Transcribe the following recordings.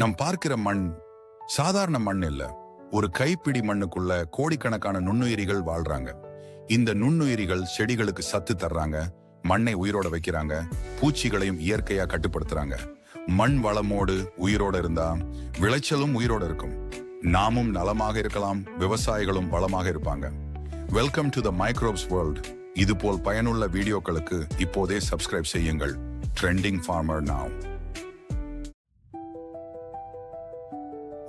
நாம் பார்க்கிற மண் சாதாரண மண் இல்ல. ஒரு கைப்பிடி மண்ணுக்குள்ள கோடிக்கணக்கான நுண்ணுயிரிகள் வாழ்றாங்க. இந்த நுண்ணுயிரிகள் செடிகளுக்கு சத்து தர்றாங்க, மண்ணை உயிரோட வைக்கிறாங்க, பூச்சிகளையும் இயற்கையா கட்டுப்படுத்துறாங்க. மண் வளமோடு உயிரோட இருந்தா விளைச்சலும் உயிரோட இருக்கும். நாமும் நலமாக இருக்கலாம், விவசாயிகளும் வளமாக இருப்பாங்க. Welcome to the microbes world. இது போல் பயனுள்ள வீடியோக்களுக்கு இப்போதே சப்ஸ்கிரைப் செய்யுங்கள். Trending farmer now.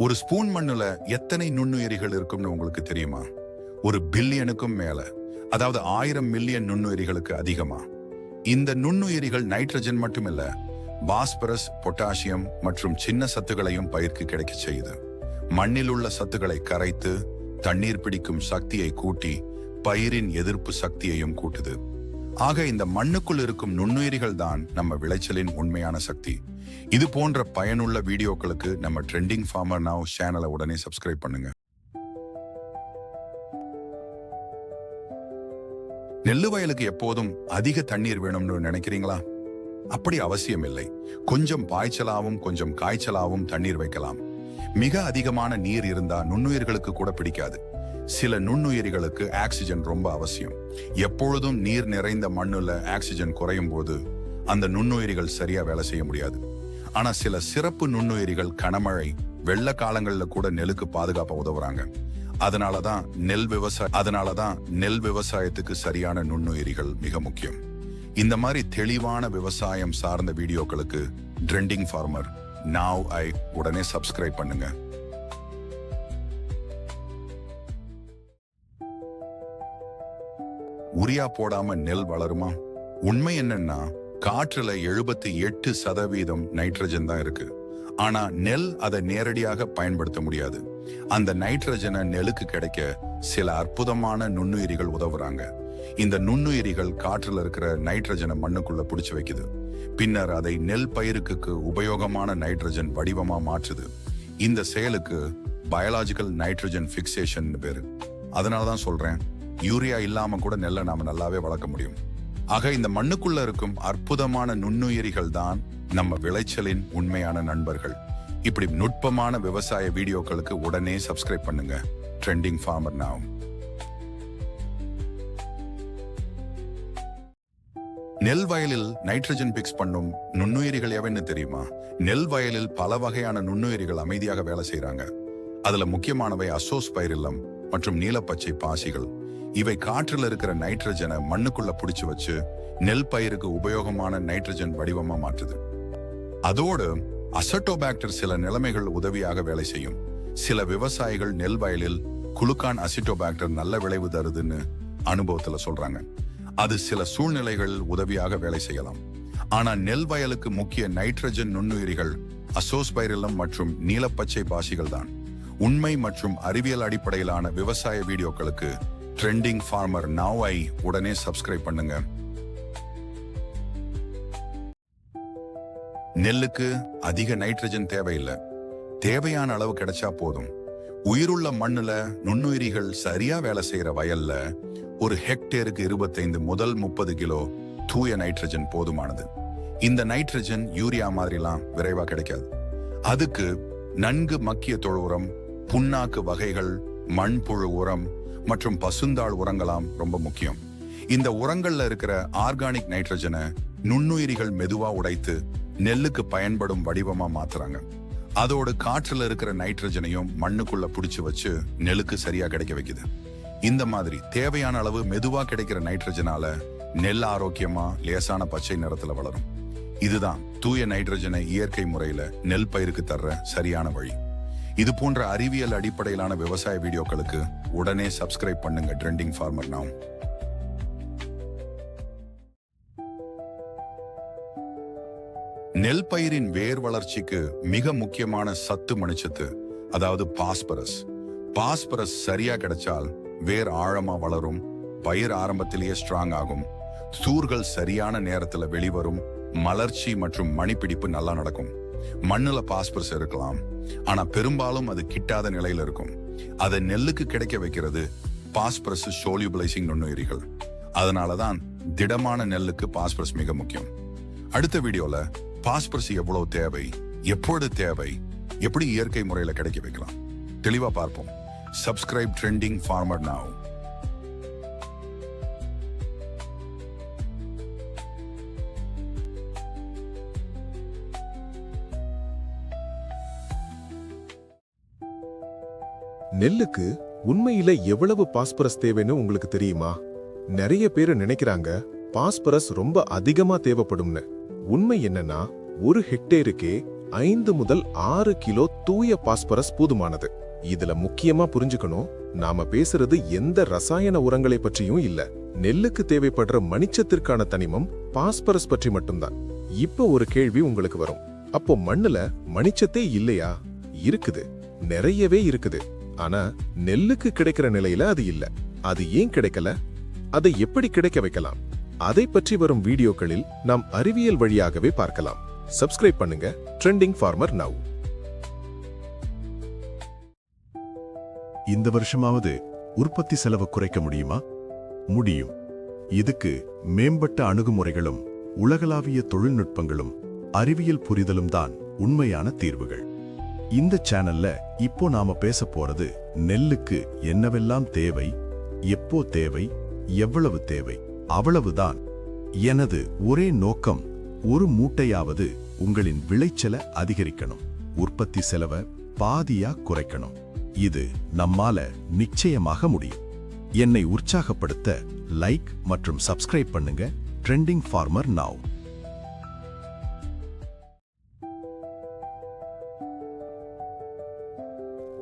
ஒரு ஸ்பூன் மண்ணுல எத்தனை நுண்ணுயிரிகள் இருக்கும்னு உங்களுக்கு தெரியுமா? ஒரு பில்லியனுக்கும் மேல, அதாவது 1000 மில்லியன் நுண்ணுயிரிகளுக்கு அதிகமா. இந்த நுண்ணுயிரிகள் நைட்ரஜன் மட்டுமில்ல, பாஸ்பரஸ், பொட்டாசியம் மற்றும் சின்ன சத்துக்களையும் பயிருக்கு கிடைக்க செய்யுது. மண்ணில் உள்ள சத்துக்களை கரைத்து தண்ணீர் பிடிக்கும் சக்தியை கூட்டி பயிரின் எதிர்ப்பு சக்தியையும் கூட்டுது. ஆக இந்த மண்ணுக்குள் இருக்கும் நுண்ணுயிரிகள் தான் நம்ம விளைச்சலின் உண்மையான சக்தி. இது போன்ற பயனுள்ள வீடியோக்களுக்கு நம்ம ட்ரெண்டிங் ஃபார்மர் நவ் சேனலை உடனே சப்ஸ்கிரைப் பண்ணுங்க. நெல்லு வயலுக்கு எப்போதும் அதிக தண்ணீர் வேணும்னு நினைக்கிறீங்களா? அப்படி அவசியம் இல்லை. கொஞ்சம் பாய்ச்சலாவும் கொஞ்சம் காய்ச்சலாவும் தண்ணீர் வைக்கலாம். மிக அதிகமான நீர் இருந்தா நுண்ணுயிர்களுக்கு கூட பிடிக்காது. சில நுண்ணுயிரிகளுக்கு ஆக்சிஜன் ரொம்ப அவசியம். எப்பொழுதும் நீர் நிறைந்த மண்ணுல ஆக்சிஜன் குறையும் போது அந்த நுண்ணுயிரிகள் சரியா வேலை செய்ய முடியாது. ஆனா சில சிறப்பு நுண்ணுயிரிகள் கனமழை, வெள்ள காலங்கள்ல கூட நெல்லுக்கு பாதுகாப்பா உதவுறாங்க. அதனாலதான் நெல் விவசாயத்துக்கு சரியான நுண்ணுயிரிகள் மிக முக்கியம். இந்த மாதிரி தெளிவான விவசாயம் சார்ந்த வீடியோக்களுக்கு ட்ரெண்டிங் ஃபார்மர் நவ் உடனே சப்ஸ்கிரைப் பண்ணுங்க. உரியா போடாம நெல் வளருமா? உண்மை என்னன்னா, காற்றுல 78% நைட்ரஜன் தான் இருக்கு. ஆனா நெல் அதை நேரடியாக பயன்படுத்த முடியாது. அந்த நைட்ரஜனை நெல்லுக்கு கிடைக்க சில அற்புதமான நுண்ணுயிரிகள் உதவுறாங்க. இந்த நுண்ணுயிரிகள் காற்றுல இருக்கிற நைட்ரஜனை மண்ணுக்குள்ள பிடிச்சு வைக்குது. பின்னர் அதை நெல் பயிருக்கு உபயோகமான நைட்ரஜன் வடிவமா மாற்றுது. இந்த செயலுக்கு பயாலஜிக்கல் நைட்ரஜன் பிக்சேஷன் பேரு. அதனாலதான் சொல்றேன், யூரியா இல்லாம கூட நெல்லை நாம நல்லாவே வளர்க்க முடியும். ஆக இந்த மண்ணுக்குள்ள இருக்கும் அற்புதமான நுண்ணுயிரிகள் தான் நம்ம விளைச்சலின் உண்மையான நண்பர்கள். இப்படி நுட்பமான விவசாய வீடியோக்களுக்கு உடனே சப்ஸ்கிரைப் பண்ணுங்க. Trending farmer now. நெல் வயலில் நைட்ரஜன் பிக்ஸ் பண்ணும் நுண்ணுயிரிகள் எவன்னு தெரியுமா? நெல் வயலில் பல வகையான நுண்ணுயிரிகள் அமைதியாக வேலை செய்யறாங்க. அதுல முக்கியமானவை அசோஸ்பைரில்லம் மற்றும் நீலப்பச்சை பாசிகள். இவை காற்றில் இருக்கிற நைட்ரஜனை மண்ணுக்குள்ள பிடிச்சு வச்சு நெல் பயிருக்கு உபயோகமான நைட்ரஜன் வடிவமா மாற்றுது. அதோடு அசட்டோபாக்டர் சில நிலைமைகள் உதவியாக வேலை செய்யும். சில விவசாயிகள் நெல் வயலில் குளுக்கான் அசிட்டோபாக்டர் நல்ல விளைவு தருதுன்னு அனுபவத்துல சொல்றாங்க. அது சில சூழ்நிலைகள் உதவியாக வேலை செய்யலாம். ஆனா நெல் வயலுக்கு முக்கிய நைட்ரஜன் நுண்ணுயிரிகள் அசோஸ்பைரில்லம் மற்றும் நீலப்பச்சை பாசிகள் தான். உண்மை மற்றும் அறிவியல் அடிப்படையிலான விவசாய வீடியோக்களுக்கு ட்ரெண்டிங் ஃபார்மர் நவ் உடனே சப்ஸ்கிரைப் பண்ணுங்க. நெல்லுக்கு அதிக நைட்ரஜன் தேவையில்லை. தேவையான அளவு கிடைச்சா போதும். உயிருள்ள மண்ணுல நுண்ணுயிரிகள் சரியா வேலை செய்யற வயல்ல ஒரு ஹெக்டேருக்கு 25 முதல் 30 கிலோ தூய நைட்ரஜன் போதுமானது. இந்த நைட்ரஜன் யூரியா மாதிரிலாம் விரைவா கிடைக்காது. அதுக்கு நன்கு மக்கிய தொழு உரம், புண்ணாக்கு வகைகள், மண்புழு உரம் மற்றும் பசுந்தாள் உரங்களாம் ரொம்ப முக்கியம். இந்த உரங்கள்ல இருக்கிற ஆர்கானிக் நைட்ரஜனை நுண்ணுயிரிகள் மெதுவா உடைத்து நெல்லுக்கு பயன்படும் வடிவமா மாத்துறாங்க. அதோடு காற்றுல இருக்கிற நைட்ரஜனையும் மண்ணுக்குள்ள பிடிச்சு வச்சு நெல்லுக்கு சரியா கிடைக்க வைக்குது. இந்த மாதிரி தேவையான அளவு மெதுவா கிடைக்கிற நைட்ரஜனால நெல் ஆரோக்கியமா லேசான பச்சை நிறத்துல வளரும். இதுதான் தூய நைட்ரஜனை இயற்கை முறையில நெல் பயிருக்கு தர்ற சரியான வழி. இது போன்ற அறிவியல் அடிப்படையிலான விவசாய வீடியோக்களுக்கு உடனே சப்ஸ்கிரைப் பண்ணுங்க. Trending farmer now. நெல் பயிரின் வேர் வளர்ச்சிக்கு மிக முக்கியமான சத்து மணிச்சத்து, அதாவது பாஸ்பரஸ். பாஸ்பரஸ் சரியா கிடைச்சால் வேர் ஆழமா வளரும், பயிர் ஆரம்பத்திலேயே ஸ்ட்ராங் ஆகும், சூர்கள் சரியான நேரத்துல வெளிவரும், மலர்ச்சி மற்றும் மணிப்பிடிப்பு நல்லா நடக்கும். மண்ணுல பாஸ்பரஸ் இருக்கலாம், ஆனா பெரும்பாலும் அது கிட்டாத நிலையில இருக்கும். அதை நெல்லுக்கு கிடைக்க வைக்கிறது பாஸ்பரஸ் சோலியுபிளைசிங் நுண்ணுயிரிகள். அதனாலதான் திடமான நெல்லுக்கு பாஸ்பரஸ் மிக முக்கியம். அடுத்த வீடியோல பாஸ்பரஸ் எவ்வளவு தேவை, எப்பொழுது தேவை, எப்படி இயற்கை முறையில கிடைக்க வைக்கலாம் தெளிவா பார்ப்போம். Subscribe trending farmer now. நெல்லுக்கு உண்மையில எவ்வளவு பாஸ்பரஸ் தேவைன்னு உங்களுக்கு தெரியுமா? நிறைய பேர் நினைக்கிறாங்க பாஸ்பரஸ் ரொம்ப அதிகமா தேவைப்படும்னு. உண்மை என்னன்னா, ஒரு ஹெக்டேருக்கே 5 முதல் 6 கிலோ தூய பாஸ்பரஸ் போதுமானது. இதுல முக்கியமா புரிஞ்சுக்கணும், நாம பேசுறது எந்த ரசாயன உரங்களை பற்றியும் இல்ல. நெல்லுக்கு தேவைப்படுற மணிச்சத்திற்கான தனிமம் பாஸ்பரஸ் பற்றி மட்டும்தான். இப்ப ஒரு கேள்வி உங்களுக்கு வரும், அப்போ மண்ணுல மணிச்சத்தே இல்லையா? இருக்குது, நிறையவே இருக்குது. ஆனா நெல்லுக்கு கிடைக்கிற நிலையில அது இல்ல. அது ஏன் கிடைக்கல? அதை எப்படி கிடைக்க வைக்கலாம்? அதை பற்றி வரும் வீடியோக்களில் நாம் அறிவியல் வழியாகவே பார்க்கலாம். சப்ஸ்கிரைப் பண்ணுங்க ட்ரெண்டிங் ஃபார்மர் நவ். இந்த வருஷமாவது உற்பத்தி செலவு குறைக்க முடியுமா? முடியும். இதுக்கு மேம்பட்ட அணுகுமுறைகளும் உலகளாவிய தொழில்நுட்பங்களும் அறிவியல் புரிதலும் தான் உண்மையான தீர்வுகள். இந்த சேனல்ல இப்போ நாம பேச போறது நெல்லுக்கு என்னவெல்லாம் தேவை, எப்போ தேவை, எவ்வளவு தேவை. அவ்வளவுதான். எனது ஒரே நோக்கம், ஒரு மூட்டையாவது உங்களின் விளைச்சலை அதிகரிக்கணும், உற்பத்தி செலவை பாதியா குறைக்கணும். இது நம்மால நிச்சயமாக முடியும். என்னை உற்சாகப்படுத்த லைக் மற்றும் சப்ஸ்கிரைப் பண்ணுங்க trending farmer now.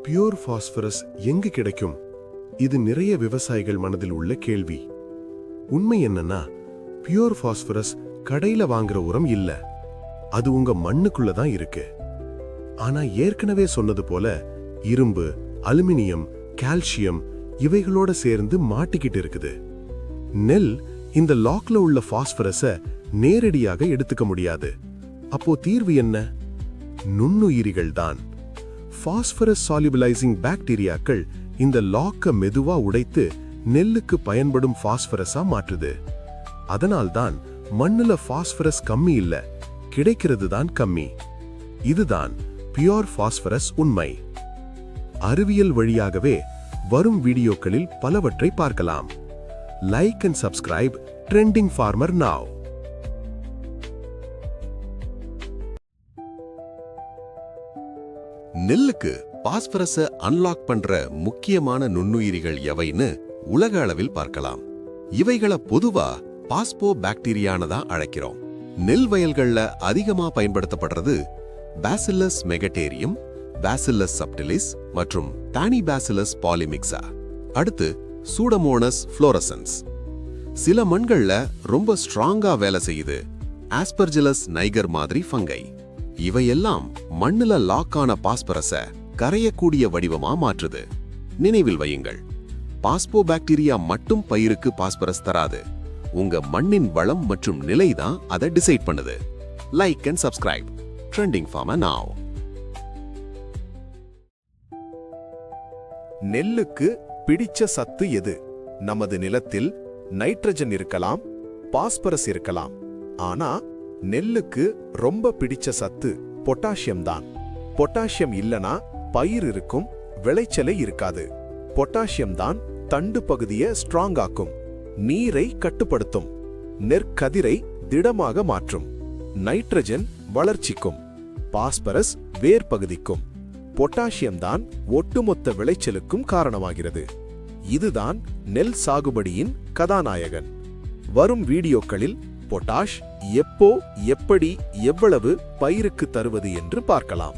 Pure phosphorus எங்கு கிடைக்கும்? இது நிறைய விவசாயிகள் மனதில் உள்ள கேள்வி. உண்மை என்னன்னா, பியூர் பாஸ்பரஸ் கடையில வாங்குற உரம் இல்ல, அது உங்க மண்ணுக்குள்ள தான் இருக்கு. ஆனா ஏற்கனவே சொன்னது போல இரும்பு, அலுமினியம், கால்சியம் இவைகளோட சேர்ந்து மாட்டிக்கிட்டு இருக்குது. நெல் இந்த லாக்ல உள்ள பாஸ்பரஸை நேரடியாக எடுத்துக்க முடியாது. அப்போ தீர்வு என்ன? நுண்ணுயிரிகள் தான். பாஸ்பரஸ் சால்யுபிளைசிங் பாக்டீரியாக்கள் இந்த லாக்க மெதுவா உடைத்து நெல்லுக்கு பயன்படும் பாஸ்பரஸா மாற்றுது. அதனால்தான் மண்ணுல பாஸ்பரஸ் கம்மி இல்ல, கிடைக்கிறது தான் கம்மி. இதுதான் பியூர் பாஸ்பரஸ் உண்மை. அறிவியல் வழியாகவே வரும் வீடியோக்களில் பலவற்றை பார்க்கலாம். Like and subscribe trending farmer now. நெல்லுக்கு பாஸ்பரஸை அன்லாக் பண்ற முக்கியமான நுண்ணுயிரிகள் எவைன்னு உலக அளவில் பார்க்கலாம். இவைகளை பொதுவா பாஸ்போ பாக்டீரியான்னு தான் அழைக்கிறோம். நெல் வயல்கள்ல அதிகமா பயன்படுத்தப்படுறது பாசில்லஸ் மெகடேரியம், பாசில்லஸ் சப்டிலிஸ் மற்றும் டானிபாசில்லஸ் பாலிமிக்ஸா. அடுத்து சூடமோனஸ் ஃப்ளோரசன்ஸ். சில மண்கள்ல ரொம்ப ஸ்ட்ராங்கா வேலை செய்யுது ஆஸ்பர்ஜிலஸ் நைகர் மாதிரி ஃபங்கை. இவையெல்லாம் மண்ணுல லாக்கான பாஸ்பரஸை கரையக்கூடிய வடிவமா மாற்றுது. நினைவில் வையுங்கள், பாஸ்போ பாக்டீரியா மட்டும் பயிருக்கு பாஸ்பரஸ் தராது. உங்க மண்ணின் வளம் மற்றும் நிலை தான் அதை டிசைட் பண்ணுது. Like and subscribe trending farmer now. நெல்லுக்கு பிடிச்ச சத்து எது? நமது நிலத்தில் நைட்ரஜன் இருக்கலாம், பாஸ்பரஸ் இருக்கலாம். ஆனா நெல்லுக்கு ரொம்ப பிடிச்ச சத்து பொட்டாசியம் தான். பொட்டாசியம் இல்லனா பயிர் இருக்கும், விளைச்சலே இருக்காது. பொட்டாசியம் தான் தண்டு பகுதியை ஸ்ட்ராங் ஆக்கும், நீரை கட்டுப்படுத்தும், நெற்கதிரை திடமாக மாற்றும். நைட்ரஜன் வளர்ச்சிக்கும், பாஸ்பரஸ் வேர் பகுதிக்கும். பொட்டாசியம் தான் ஒட்டுமொத்த விளைச்சலுக்கும் காரணமாகிறது. இதுதான் நெல் சாகுபடியின் கதாநாயகன். வரும் வீடியோக்களில் பொட்டாஷ் எப்போ, எப்படி, எவ்வளவு பயிருக்கு தருவது என்று பார்க்கலாம்.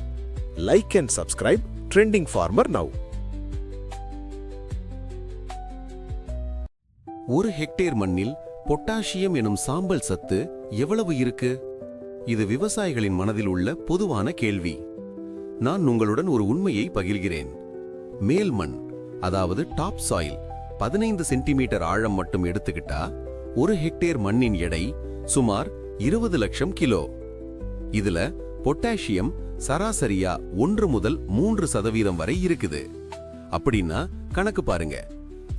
Like and subscribe trending farmer now. ஒரு ஹெக்டேர் மண்ணில் பொட்டாசியம் எனும் சாம்பல் சத்து எவ்வளவு இருக்கு? இது விவசாயிகளின் மனதில் உள்ள பொதுவான கேள்வி. நான் உங்களுடன் ஒரு உண்மையை பகிர்கிறேன். மேல் மண், அதாவது டாப் சாயில் 15 சென்டிமீட்டர் ஆழம் மட்டும் எடுத்துக்கிட்டா ஒரு ஹெக்டேர் மண்ணின் எடை சுமார் 20 லட்சம் கிலோ. இதுல பொட்டாசியம் சராசரியா 1 முதல் 3% வரை இருக்குது. அப்படின்னா கணக்கு பாருங்க,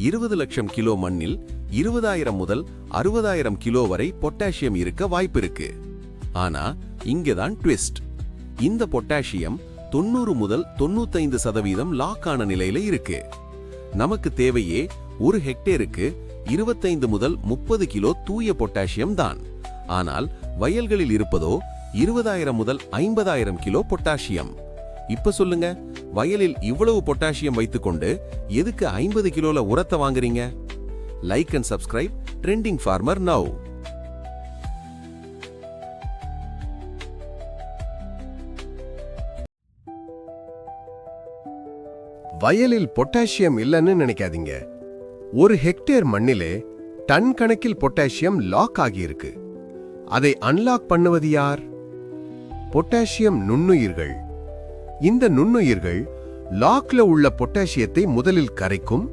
20 லட்சம் கிலோ மண்ணில் 20,000 முதல் 60,000 கிலோ வரை பொட்டாசியம் இருக்க வாய்ப்பு இருக்கு. ஆனா இங்கதான் ட்விஸ்ட். இந்த பொட்டாசியம் 90 முதல் 95% லாக் ஆன நிலையில இருக்கு. நமக்கு தேவையே 1 ஹெக்டேருக்கு 25 முதல் 30 கிலோ தூய பொட்டாசியம் தான். ஆனால் வயல்களில் இருப்பதோ 20,000 முதல் 50,000 கிலோ பொட்டாசியம். இப்ப சொல்லுங்க, வயலில் இவ்வளவு பொட்டாசியம் வைத்துக்கொண்டு எதுக்கு 50 கிலோல உரத்தை வாங்குறீங்க? Like and subscribe trending farmer now. வயலில் பொட்டாசியம் இல்லைன்னு நினைக்காதீங்க. 1 ஹெக்டேர் மண்ணிலே டன் கணக்கில் பொட்டாசியம் லாக் ஆகியிருக்கு. அதை அன்லாக் பண்ணுவது யார்? பொட்டாசியம் நுண்ணுயிர்கள். இந்த நுண்ணுயிர்கள் லாக்ல உள்ள பொட்டாசியத்தை முதலில் கரைக்கும்,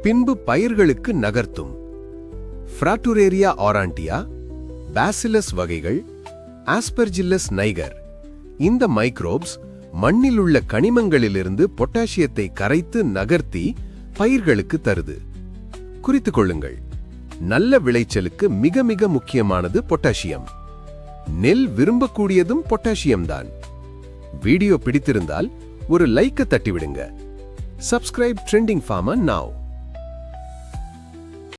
பின்பு பயிர்களுக்கு நகர்த்தும். ஃப்ராட்டுரேரியா ஆராண்டியா, பாசிலஸ் வகைகள், ஆஸ்பெர்ஜில்லஸ் நைகர், இந்த மைக்ரோப்ஸ் மண்ணில் உள்ள கனிமங்களிலிருந்து பொட்டாசியத்தை கரைத்து நகர்த்தி பயிர்களுக்கு தருது. குறித்துக் கொள்ளுங்கள், நல்ல விளைச்சலுக்கு மிக மிக முக்கியமானது பொட்டாசியம். நெல் விரும்பக்கூடியதும் பொட்டாசியம் தான். வீடியோ பிடித்திருந்தால் ஒரு லைக் தட்டிவிடுங்க. Subscribe trending farmer now.